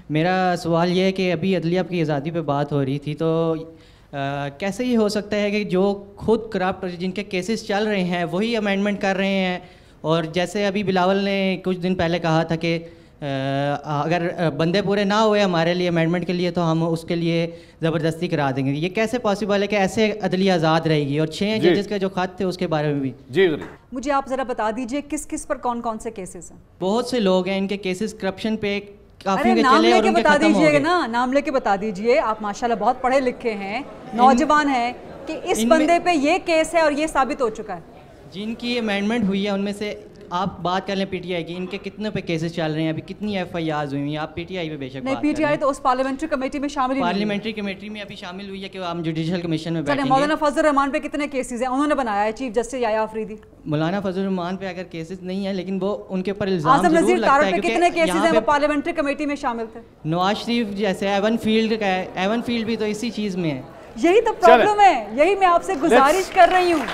मेरा सवाल ये है कि अभी अदलिया की आज़ादी पे बात हो रही थी, तो कैसे ये हो सकता है कि जो खुद करप्ट जिनके केसेस चल रहे हैं वही अमेंडमेंट कर रहे हैं, और जैसे अभी बिलावल ने कुछ दिन पहले कहा था कि अगर बंदे पूरे ना हुए हमारे लिए अमेंडमेंट के लिए तो हम उसके लिए ज़बरदस्ती करा देंगे। ये कैसे पॉसिबल है कि ऐसे अदलिया आज़ाद रहेगी? और 6 जजेस के जो खत थे उसके बारे में भी जी मुझे आप ज़रा बता दीजिए किस किस पर कौन कौन से केसेस हैं? बहुत से लोग हैं, इनके केसेस करप्शन पे काफी नाम लेके बता दीजिएगा ना, नाम लेके बता दीजिए। आप माशाल्लाह बहुत पढ़े लिखे हैं, नौजवान हैं, कि इस बंदे पे ये केस है और ये साबित हो चुका है। जिनकी अमेंडमेंट हुई है उनमें से आप बात कर लें पीटीआई की, इनके कितने पे केसेस चल रहे हैं, अभी कितनी एफआईआर हुई हैं? आप पीटीआई पे बेशक नहीं, पीटीआई तो उस पार्लियामेंट्री कमेटी में शामिल, पार्लियामेंट्री कमेटी में अभी शामिल हुई है कि हम जुडिशल कमीशन में बैठेंगे। मौलाना फजल रहमान पे कितने केसेस हैं? उन्होंने बनाया है चीफ जस्टिस याया अफरीदी। मौलाना फजल रहमान पे अगर केसेस नहीं है, लेकिन वो उनके ऊपर इल्जाम आज़म नज़ीर तारड़ पे कितने केसेस हैं? वो पार्लियामेंट्री कमेटी में शामिल थे। नवाज शरीफ जैसे एवन फील्ड का है, एवन फील्ड भी तो इसी चीज में है। यही तो प्रॉब्लम है, यही मैं आपसे गुजारिश कर रही हूँ।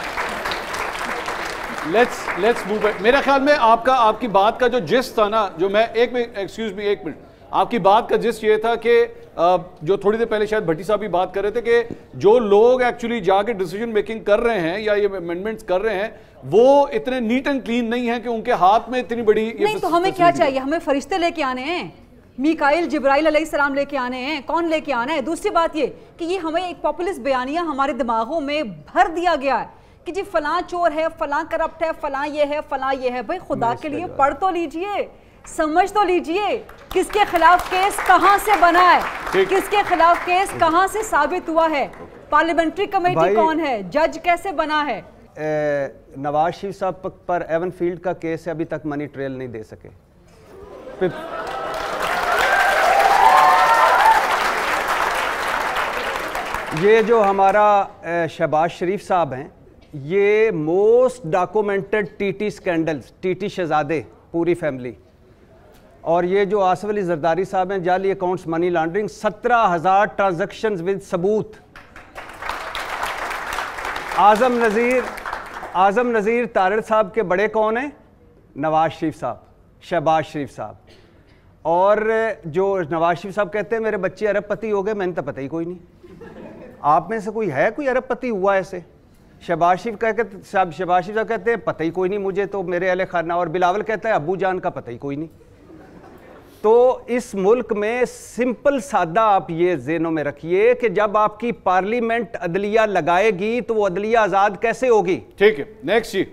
Let's move. मेरे ख्याल में आपकी बात का जो जिस्ट था ना, जो मैं एक मिनट, आपकी बात का जिस्ट ये था कि जो थोड़ी देर पहले शायद भट्टी साहब भी बात कर रहे थे कि जो लोग एक्चुअली जाके डिसीजन मेकिंग कर रहे हैं या ये अमेंडमेंट्स कर रहे हैं वो इतने नीट एंड क्लीन नहीं है कि उनके हाथ में इतनी बड़ी नहीं। तो हमें क्या चाहिए? हमें फरिश्ते लेके आने हैं, मीकाइल जिब्राइल अलैहिस्सलाम लेके आने हैं। कौन लेके आना है? दूसरी बात ये कि ये हमें एक पॉपुलिस्ट बयानिया हमारे दिमागों में भर दिया गया है कि जी फलां चोर है, फलां करप्ट है, फलां ये है, फलां ये है। भाई खुदा के लिए पढ़ तो लीजिए, समझ तो लीजिए किसके खिलाफ केस कहां से बना है, किसके खिलाफ केस कहां से साबित हुआ है, पार्लियामेंट्री कमेटी कौन है, जज कैसे बना है। नवाज शरीफ साहब पर एवन फील्ड का केस है, अभी तक मनी ट्रेल नहीं दे सके। ये जो हमारा शहबाज शरीफ साहब हैं, ये most documented TT scandals, TT शहजादे पूरी फैमिली, और ये जो आसिफ अली जरदारी साहब हैं, जाली accounts, money laundering, 17,000 transactions with सबूत। आज़म नज़ीर तारड़ साहब के बड़े कौन हैं? नवाज शरीफ साहब, शहबाज शरीफ साहब। और जो नवाज शरीफ साहब कहते हैं मेरे बच्चे अरबपति हो गए, मैंने तो पता ही कोई नहीं। आप में से कोई है कोई अरबपति हुआ ऐसे? शहबाज शरीफ साहब कहते हैं पता ही कोई नहीं मुझे, तो मेरे अहले खाना। और बिलावल कहता है अबू जान का पता ही कोई नहीं। तो इस मुल्क में सिंपल सादा आप ये ज़हनों में रखिए कि जब आपकी पार्लियामेंट अदलिया लगाएगी तो वो अदलिया आज़ाद कैसे होगी? ठीक है, नेक्स्ट जी।